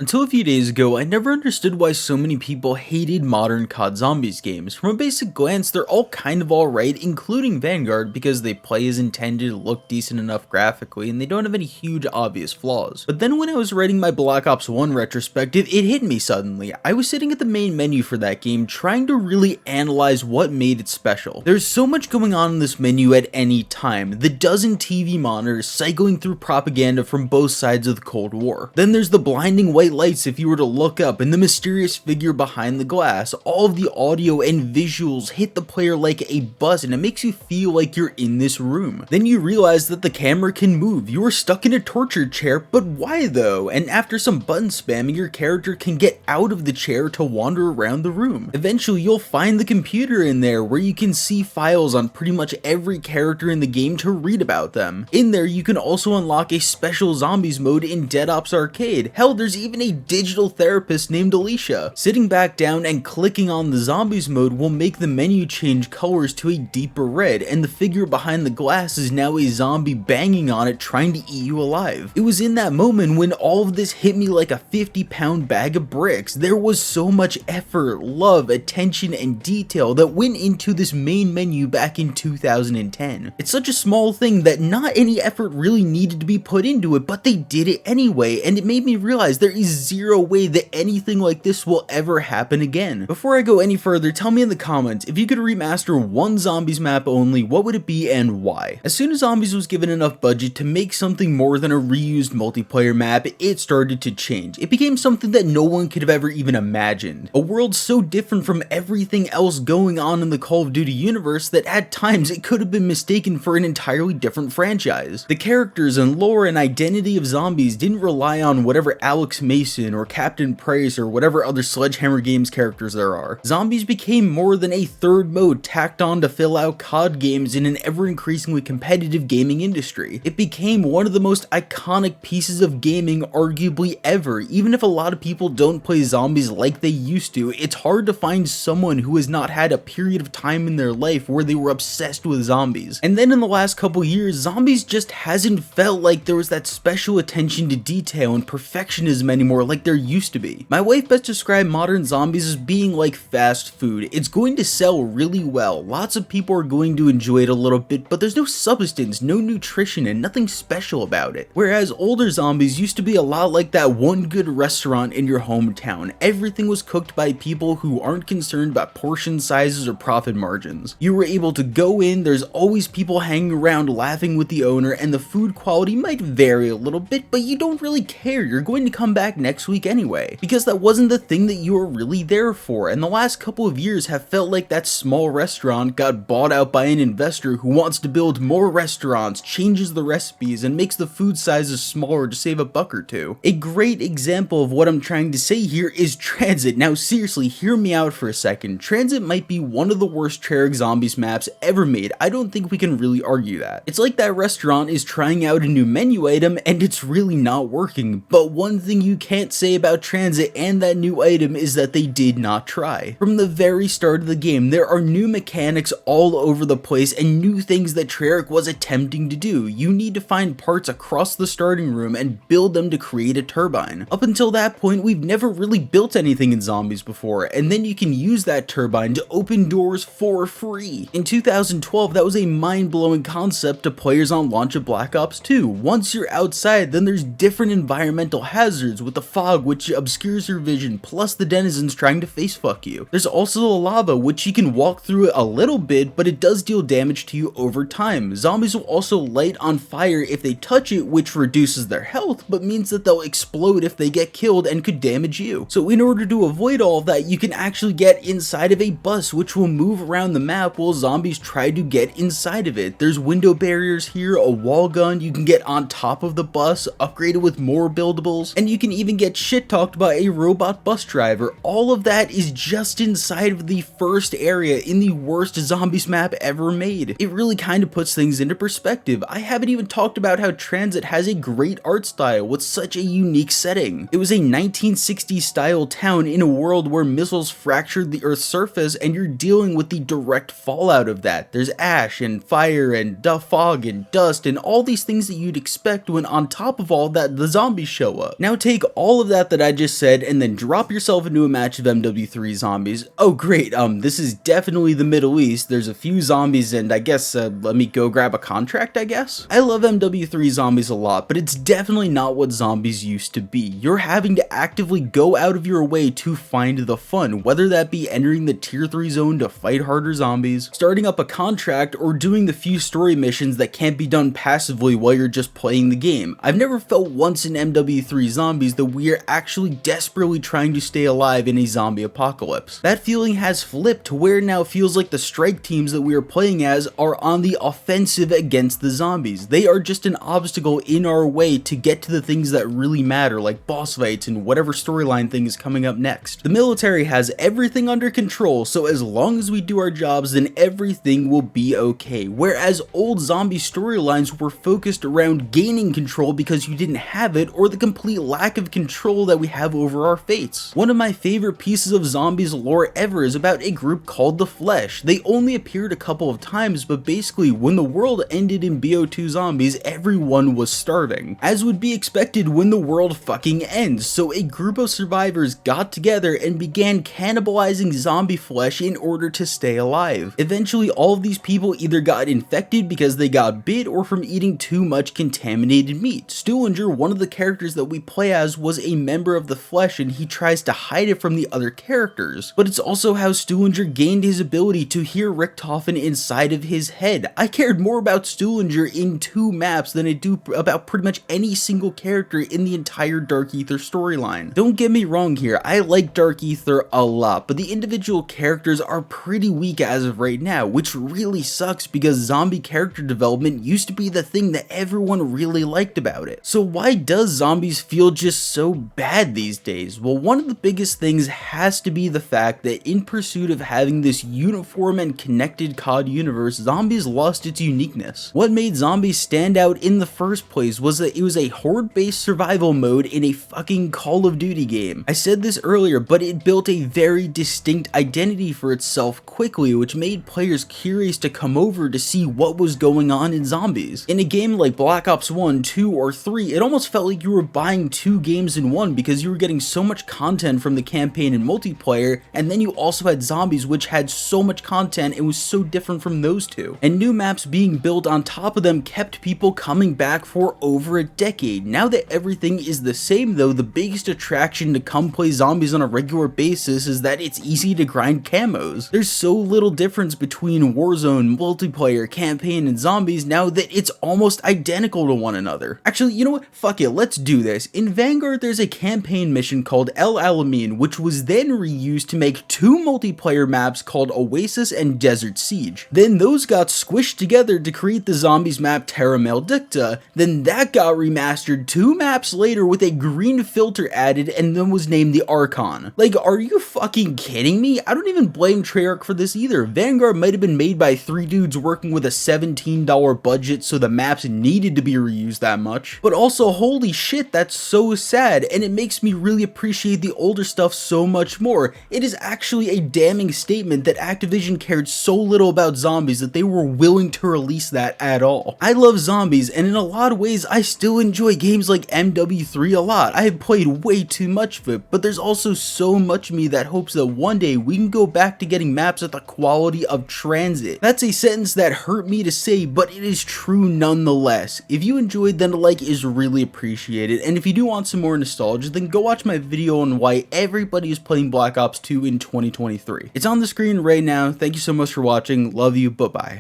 Until a few days ago, I never understood why so many people hated modern COD Zombies games. From a basic glance, they're all kind of alright, including Vanguard, because they play as intended, look decent enough graphically, and they don't have any huge obvious flaws. But then when I was writing my Black Ops 1 retrospective, it hit me suddenly. I was sitting at the main menu for that game, trying to really analyze what made it special. There's so much going on in this menu at any time. The dozen TV monitors cycling through propaganda from both sides of the Cold War. Then there's the blinding white lights if you were to look up, and the mysterious figure behind the glass. All of the audio and visuals hit the player like a buzz, and it makes you feel like you're in this room. Then you realize that the camera can move. You are stuck in a torture chair, but why though? And after some button spamming, your character can get out of the chair to wander around the room. Eventually, you'll find the computer in there where you can see files on pretty much every character in the game to read about them. In there, you can also unlock a special zombies mode in Dead Ops Arcade. Hell, there's even a digital therapist named Alicia. Sitting back down and clicking on the zombies mode will make the menu change colors to a deeper red, and the figure behind the glass is now a zombie banging on it trying to eat you alive. It was in that moment when all of this hit me like a 50-pound bag of bricks. There was so much effort, love, attention, and detail that went into this main menu back in 2010. It's such a small thing that not any effort really needed to be put into it, but they did it anyway, and it made me realize there is zero way that anything like this will ever happen again. Before I go any further, tell me in the comments, if you could remaster one Zombies map only, what would it be and why? As soon as Zombies was given enough budget to make something more than a reused multiplayer map, it started to change. It became something that no one could have ever even imagined. A world so different from everything else going on in the Call of Duty universe that at times it could have been mistaken for an entirely different franchise. The characters and lore and identity of Zombies didn't rely on whatever Alex Mason or Captain Price or whatever other Sledgehammer Games characters there are. Zombies became more than a third mode tacked on to fill out COD games in an ever-increasingly competitive gaming industry. It became one of the most iconic pieces of gaming arguably ever. Even if a lot of people don't play Zombies like they used to, it's hard to find someone who has not had a period of time in their life where they were obsessed with zombies. And then in the last couple years, Zombies just hasn't felt like there was that special attention to detail and perfectionism anymore like there used to be. My wife best described modern Zombies as being like fast food. It's going to sell really well. Lots of people are going to enjoy it a little bit, but there's no substance, no nutrition, and nothing special about it. Whereas older Zombies used to be a lot like that one good restaurant in your hometown. Everything was cooked by people who aren't concerned about portion sizes or profit margins. You were able to go in, there's always people hanging around laughing with the owner, and the food quality might vary a little bit, but you don't really care. You're going to come back next week anyway, because that wasn't the thing that you were really there for. And the last couple of years have felt like that small restaurant got bought out by an investor who wants to build more restaurants, changes the recipes, and makes the food sizes smaller to save a buck or two. A great example of what I'm trying to say here is Transit. Now seriously, hear me out for a second. Transit might be one of the worst Treyarch Zombies maps ever made. I don't think we can really argue that. It's like that restaurant is trying out a new menu item and it's really not working. But one thing you can't say about Transit and that new item is that they did not try. From the very start of the game, there are new mechanics all over the place and new things that Treyarch was attempting to do. You need to find parts across the starting room and build them to create a turbine. Up until that point, we've never really built anything in Zombies before, and then you can use that turbine to open doors for free. In 2012, that was a mind-blowing concept to players on launch of Black Ops 2. Once you're outside, then there's different environmental hazards with the fog which obscures your vision, plus the denizens trying to facefuck you. There's also the lava, which you can walk through it a little bit, but it does deal damage to you over time. Zombies will also light on fire if they touch it, which reduces their health, but means that they'll explode if they get killed and could damage you. So in order to avoid all of that, you can actually get inside of a bus, which will move around the map while zombies try to get inside of it. There's window barriers here, a wall gun, you can get on top of the bus, upgraded with more buildables, and you can even get shit talked by a robot bus driver. All of that is just inside of the first area in the worst Zombies map ever made. It really kind of puts things into perspective. I haven't even talked about how Transit has a great art style with such a unique setting. It was a 1960s style town in a world where missiles fractured the Earth's surface and you're dealing with the direct fallout of that. There's ash and fire and fog and dust and all these things that you'd expect when on top of all that the zombies show up. Now take all of that I just said and then drop yourself into a match of MW3 zombies. Oh great, this is definitely the Middle East. There's a few zombies and I guess let me go grab a contract, I guess? I love MW3 zombies a lot, but it's definitely not what zombies used to be. You're having to actively go out of your way to find the fun, whether that be entering the tier 3 zone to fight harder zombies, starting up a contract, or doing the few story missions that can't be done passively while you're just playing the game. I've never felt once in MW3 zombies that we are actually desperately trying to stay alive in a zombie apocalypse. That feeling has flipped to where it now feels like the strike teams that we are playing as are on the offensive against the zombies. They are just an obstacle in our way to get to the things that really matter, like boss fights and whatever storyline thing is coming up next. The military has everything under control, so as long as we do our jobs, then everything will be okay. Whereas old zombie storylines were focused around gaining control because you didn't have it, or the complete lack of control that we have over our fates. One of my favorite pieces of zombies lore ever is about a group called the Flesh. They only appeared a couple of times, but basically when the world ended in BO2 zombies, everyone was starving, as would be expected when the world fucking ends. So a group of survivors got together and began cannibalizing zombie flesh in order to stay alive. Eventually all of these people either got infected because they got bit or from eating too much contaminated meat. Stuhlinger, one of the characters that we play as, was a member of the Flesh and he tries to hide it from the other characters. But it's also how Stuhlinger gained his ability to hear Richthofen inside of his head. I cared more about Stuhlinger in 2 maps than I do about pretty much any single character in the entire Dark Aether storyline. Don't get me wrong here, I like Dark Aether a lot, but the individual characters are pretty weak as of right now, which really sucks because zombie character development used to be the thing that everyone really liked about it. So why does zombies feel just so bad these days? Well, one of the biggest things has to be the fact that in pursuit of having this uniform and connected COD universe, zombies lost its uniqueness. What made zombies stand out in the first place was that it was a horde-based survival mode in a fucking Call of Duty game. I said this earlier, but it built a very distinct identity for itself quickly, which made players curious to come over to see what was going on in zombies. In a game like Black Ops 1, 2, or 3, it almost felt like you were buying 2 games in one because you were getting so much content from the campaign and multiplayer, and then you also had zombies which had so much content and was so different from those two. And new maps being built on top of them kept people coming back for over a decade. Now that everything is the same though, the biggest attraction to come play zombies on a regular basis is that it's easy to grind camos. There's so little difference between Warzone, multiplayer, campaign, and zombies now that it's almost identical to one another. Actually, you know what? Fuck it, let's do this. In Vanguard, there's a campaign mission called El Alamein, which was then reused to make 2 multiplayer maps called Oasis and Desert Siege. Then those got squished together to create the zombies map Terra Maldicta. Then that got remastered 2 maps later with a green filter added and then was named the Archon. Like, are you fucking kidding me? I don't even blame Treyarch for this either. Vanguard might have been made by 3 dudes working with a $17 budget, so the maps needed to be reused that much. But also, holy shit, that's so sad, and it makes me really appreciate the older stuff so much more. It is actually a damning statement that Activision cared so little about zombies that they were willing to release that at all. I love zombies, and in a lot of ways, I still enjoy games like MW3 a lot. I have played way too much of it, but there's also so much of me that hopes that one day we can go back to getting maps at the quality of Transit. That's a sentence that hurt me to say, but it is true nonetheless. If you enjoyed, then a like is really appreciated, and if you do want some more nostalgia, then go watch my video on why everybody is playing Black Ops 2 in 2023. It's on the screen right now. Thank you so much for watching. Love you. Bye-bye.